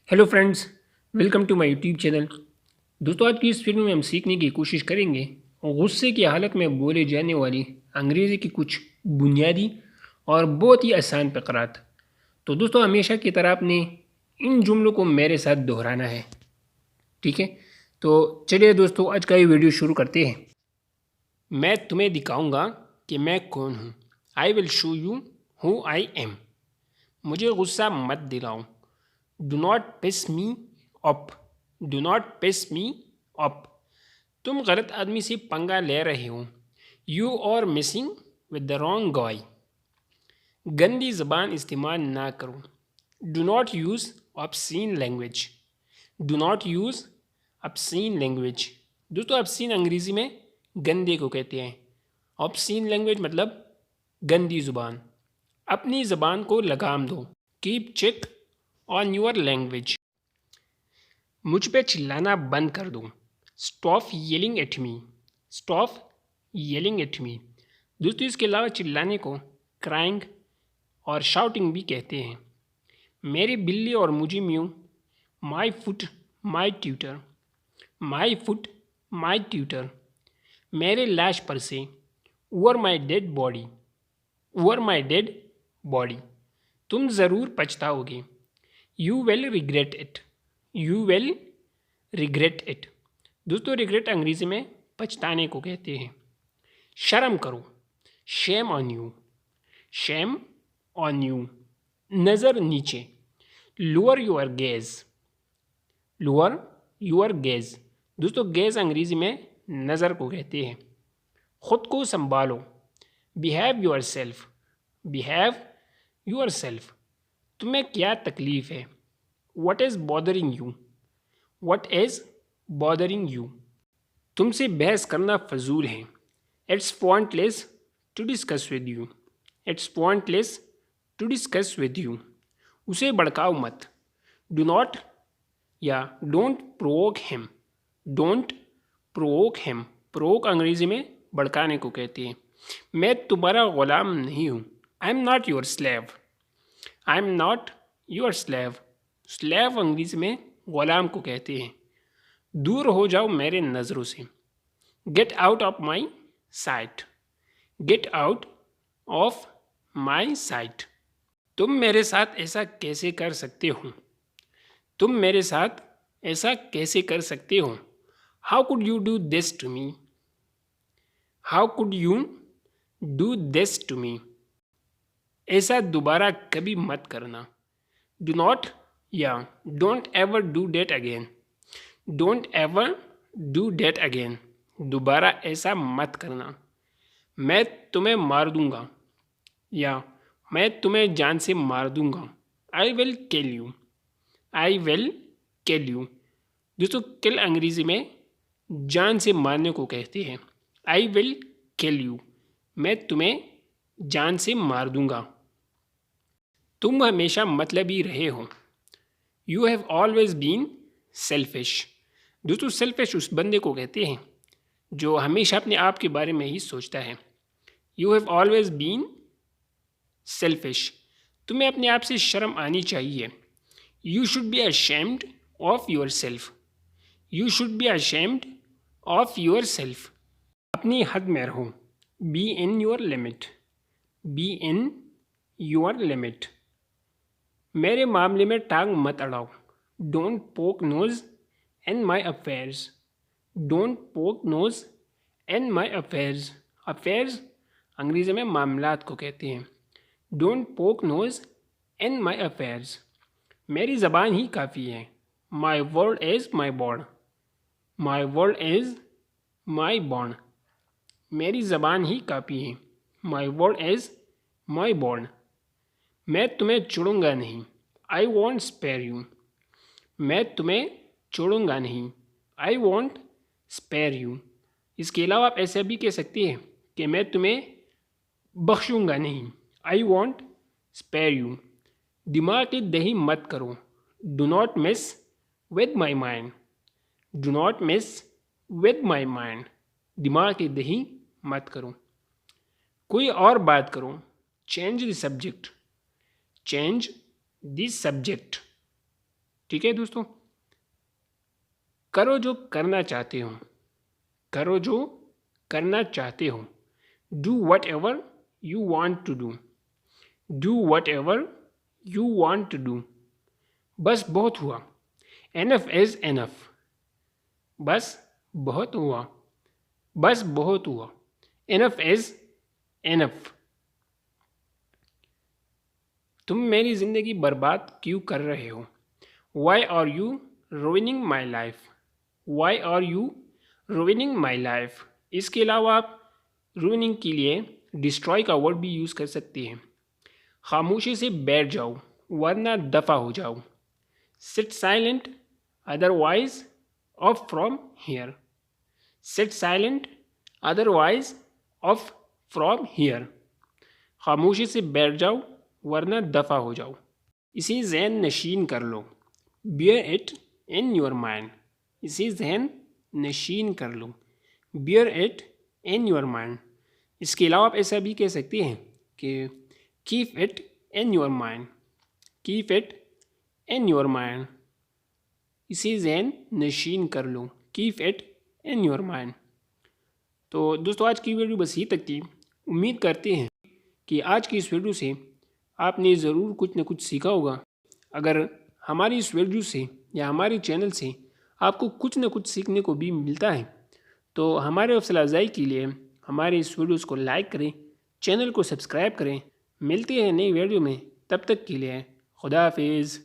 Hello friends, welcome to my YouTube channel. दोस्तों, आज की इस फिल्म में हम सीखने की कोशिश करेंगे गुस्से की हालत में बोले जाने वाली अंग्रेज़ी की कुछ बुनियादी और बहुत ही आसान फ़क़रात। तो दोस्तों, हमेशा की तरह आपने इन जुमलों को मेरे साथ दोहराना है, ठीक है? तो चलिए दोस्तों, आज का ये वीडियो शुरू करते हैं। मैं तुम्हें दिखाऊंगा कि मैं कौन हूँ। I will show you who I am. मुझे गुस्सा मत दिलाओ। Do not piss me up. Do not piss me up. तुम गलत आदमी से पंगा ले रहे हो। You are missing with the wrong guy. गंदी जबान इस्तेमाल ना करो। Do not use obscene language. Do not use obscene language. दोस्तों, ऑब्सीन अंग्रेज़ी में गंदे को कहते हैं। ऑब्सीन लैंग्वेज मतलब गंदी ज़ुबान। अपनी ज़बान को लगाम दो। Keep check on your language. मुझ पे चिल्लाना बंद कर दो। Stop yelling at me. Stop yelling at me. दोस्तों, इसके अलावा चिल्लाने को क्राइंग और शाउटिंग भी कहते हैं। मेरी बिल्ली और मुझे mu. My foot my tutor. My foot my tutor. मेरे लाश पर से। Over my dead body. Over my dead body. तुम ज़रूर पछताओगे। You will regret it. You will regret it. दोस्तों, रिग्रेट अंग्रेज़ी में पछताने को कहते हैं। शर्म करो। Shame on you. Shame on you. नज़र नीचे। Lower your gauge. Lower your gauge. दोस्तों, गेज अंग्रेज़ी में नज़र को कहते हैं। ख़ुद को संभालो। Behave yourself. Behave yourself. तुम्हें क्या तकलीफ़ है? What is bothering you. What is bothering you. तुमसे बहस करना फजूल है। It's pointless to discuss with you. It's pointless to discuss with you. उसे भड़काओ मत। डू नॉट या don't provoke him. Don't provoke him. Provoke अंग्रेज़ी में भड़काने को कहते हैं। मैं तुम्हारा ग़ुलाम नहीं हूँ। I am not your slave. I am not your slave. Slave अंग्रेज़ी में ग़ुलाम को कहते हैं। दूर हो जाओ मेरे नज़रों से। Get out of my site. Get out of my site. तुम मेरे साथ ऐसा कैसे कर सकते हो? तुम मेरे साथ ऐसा कैसे कर सकते हो? How could you do this to me. How could you do this to me. ऐसा दोबारा कभी मत करना। डू नॉट या don't ever do that again. Don't ever do that again. दोबारा ऐसा मत करना। मैं तुम्हें मार दूंगा या मैं तुम्हें जान से मार दूंगा। I will kill you. I will kill you. दोस्तों, किल अंग्रेज़ी में जान से मारने को कहते हैं। I will kill you. मैं तुम्हें जान से मार दूंगा। तुम हमेशा मतलबी रहे हो। You have always been selfish. दोस्तों, सेल्फिश उस बंदे को कहते हैं जो हमेशा अपने आप के बारे में ही सोचता है। You have always been selfish. तुम्हें अपने आप से शर्म आनी चाहिए। You should be ashamed of yourself. You should be ashamed of yourself. अपनी हद में रहो। Be in your limit. Be in your limit. मेरे मामले में टांग मत अड़ाओ। Don't poke nose in my affairs. Don't poke nose in my affairs. Affairs अंग्रेज़ी में मामलात को कहते हैं। Don't poke nose in my affairs. मेरी ज़बान ही काफ़ी है। My word is my bond. My word is my bond. मेरी ज़बान ही काफ़ी है। My word is my bond. मैं तुम्हें छोड़ूंगा नहीं। I won't spare you. मैं तुम्हें छोड़ूंगा नहीं। I won't spare you. इसके अलावा आप ऐसा भी कह सकते हैं कि मैं तुम्हें बख्शूंगा नहीं। I won't spare you. दिमाग की दही मत करो। Do not mess with my mind. Do not mess with my mind. दिमाग की दही मत करो। कोई और बात करो। Change the subject. Change the subject. ठीक है दोस्तों, करो जो करना चाहते हो, करो जो करना चाहते हो, do whatever you want to do, do whatever you want to do. बस बहुत हुआ, एनफ इज एनफ, बस बहुत हुआ, बस बहुत हुआ, एनफ इज एनफ। तुम मेरी ज़िंदगी बर्बाद क्यों कर रहे हो, why are you ruining my life, why are you ruining my life. इसके अलावा आप ruining के लिए डिस्ट्रॉय का वर्ड भी यूज़ कर सकते हैं। खामोशी से बैठ जाओ वरना दफ़ा हो जाओ, sit silent otherwise off from here, sit silent otherwise off from here. खामोशी से बैठ जाओ वरना दफ़ा हो जाओ। इसे जहन नशीन कर लो, bear it in your mind, इसे जहन नशीन कर लो, bear it in your mind. इसके अलावा आप ऐसा भी कह सकते हैं कि keep it in your mind, keep it in your mind, इसे जहन नशीन कर लो, keep it in your mind. तो दोस्तों आज की वीडियो बस यही तक थी। उम्मीद करते हैं कि आज की इस वीडियो से आपने ज़रूर कुछ न कुछ सीखा होगा। अगर हमारी इस वीडियो से या हमारे चैनल से आपको कुछ न कुछ सीखने को भी मिलता है तो हमारे हौसला अफजाई के लिए हमारे इस वीडियोस को लाइक करें, चैनल को सब्सक्राइब करें। मिलते हैं नई वीडियो में, तब तक के लिए खुदा हाफिज़।